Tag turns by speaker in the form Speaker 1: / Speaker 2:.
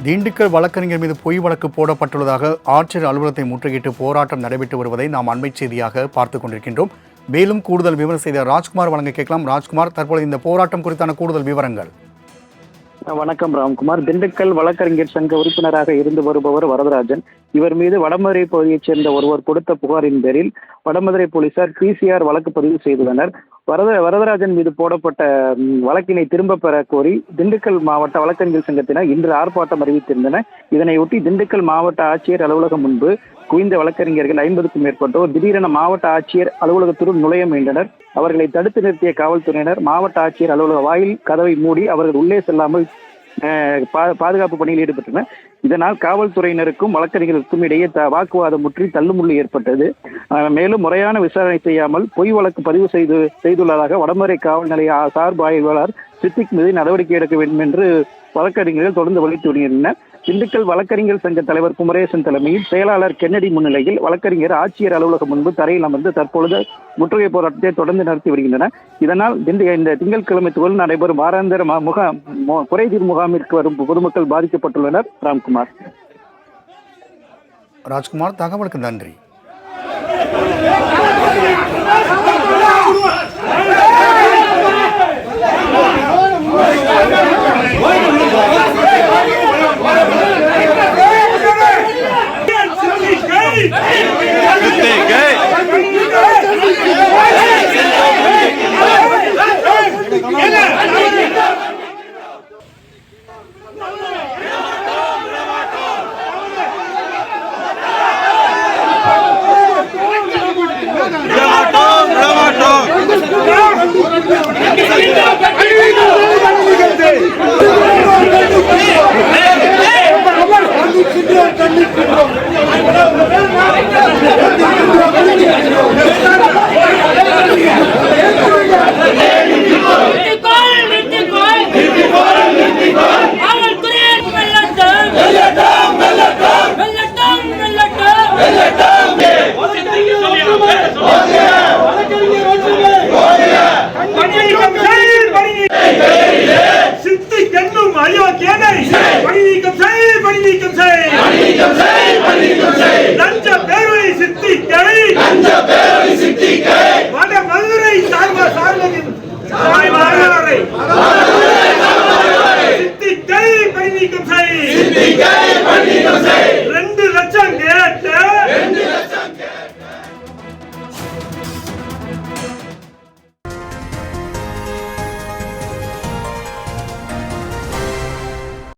Speaker 1: திண்டுக்கல் வழக்கறிஞர் மீது பொய் வழக்கு போடப்பட்டுள்ளதாக ஆட்சியர் அலுவலகத்தை முற்றுகையிட்டு போராட்டம் நடைபெற்று வருவதை நாம் அண்மை செய்தியாக பார்த்துக் கொண்டிருக்கின்றோம். மேலும் கூடுதல் விவரம் செய்த ராஜ்குமார் வழங்க கேட்கலாம். ராஜ்குமார், தற்போது இந்த போராட்டம் குறித்தான கூடுதல் விவரங்கள்.
Speaker 2: வணக்கம் ராம்குமார். திண்டுக்கல் வழக்கறிஞர் சங்க உறுப்பினராக இருந்து வருபவர் வரதராஜன். இவர் மீது வடமதுரை பகுதியைச் சேர்ந்த ஒருவர் கொடுத்த புகாரின் பேரில் வடமதுரை போலீசார் PCR வழக்கு பதிவு செய்துள்ளனர். வரதராஜன் மீது போடப்பட்ட வழக்கினை திரும்ப பெற கோரி திண்டுக்கல் மாவட்ட வழக்கறிஞர் சங்கத்தினர் இன்று ஆர்ப்பாட்டம் அறிவித்திருந்தனர். இதனையொட்டி திண்டுக்கல் மாவட்ட ஆட்சியர் அலுவலகம் முன்பு குவிந்த வழக்கறிஞர்கள் 50க்கும் மேற்பட்டோர் திடீரென மாவட்ட ஆட்சியர் அலுவலகத்திற்குள் நுழைய முயன்றனர். அவர்களை தடுத்து நிறுத்திய காவல்துறையினர் மாவட்ட ஆட்சியர் அலுவலக வாயில் கதவை மூடி அவர்கள் உள்ளே செல்லாமல் பாதுகாப்பு பணியில் ஈடுபட்டனர். இதனால் காவல்துறையினருக்கும் வழக்கறிஞர்களுக்கும் இடையே வாக்குவாதம் முற்றி தள்ளுமுள்ளு ஏற்பட்டது. மேலும் முறையான விசாரணை செய்யாமல் பொய் வழக்கு பதிவு செய்துள்ளதாக வடமதுரை காவல் நிலைய சார்பு ஆய்வாளர் சித்திக் மீது நடவடிக்கை எடுக்க வேண்டும் என்று வழக்கறிஞர்கள் தொடர்ந்து வலியுறுத்தி வருகின்றனர். திண்டுக்கல் வழக்கறிஞர் சங்க தலைவர் குமரேசன் தலைமையில் செயலாளர் கென்னடி முன்னிலையில் வழக்கறிஞர் ஆட்சியர் அலுவலகம் முன்பு தரையில் அமர்ந்து தற்பொழுது முற்றுகை போராட்டத்தை தொடர்ந்து நடத்தி வருகின்றனர். இதனால் இந்த திங்கட்கிழமை துவல் நடைபெறும் வாராந்திர குறைதீர் முகாமிற்கு வரும் பொதுமக்கள் பாதிக்கப்பட்டுள்ளனர். ராம்குமார்.
Speaker 1: ராஜ்குமார், தகவலுக்கு நன்றி.
Speaker 3: வடமதுரை சித்திகை பணி நீக்கம் செய்.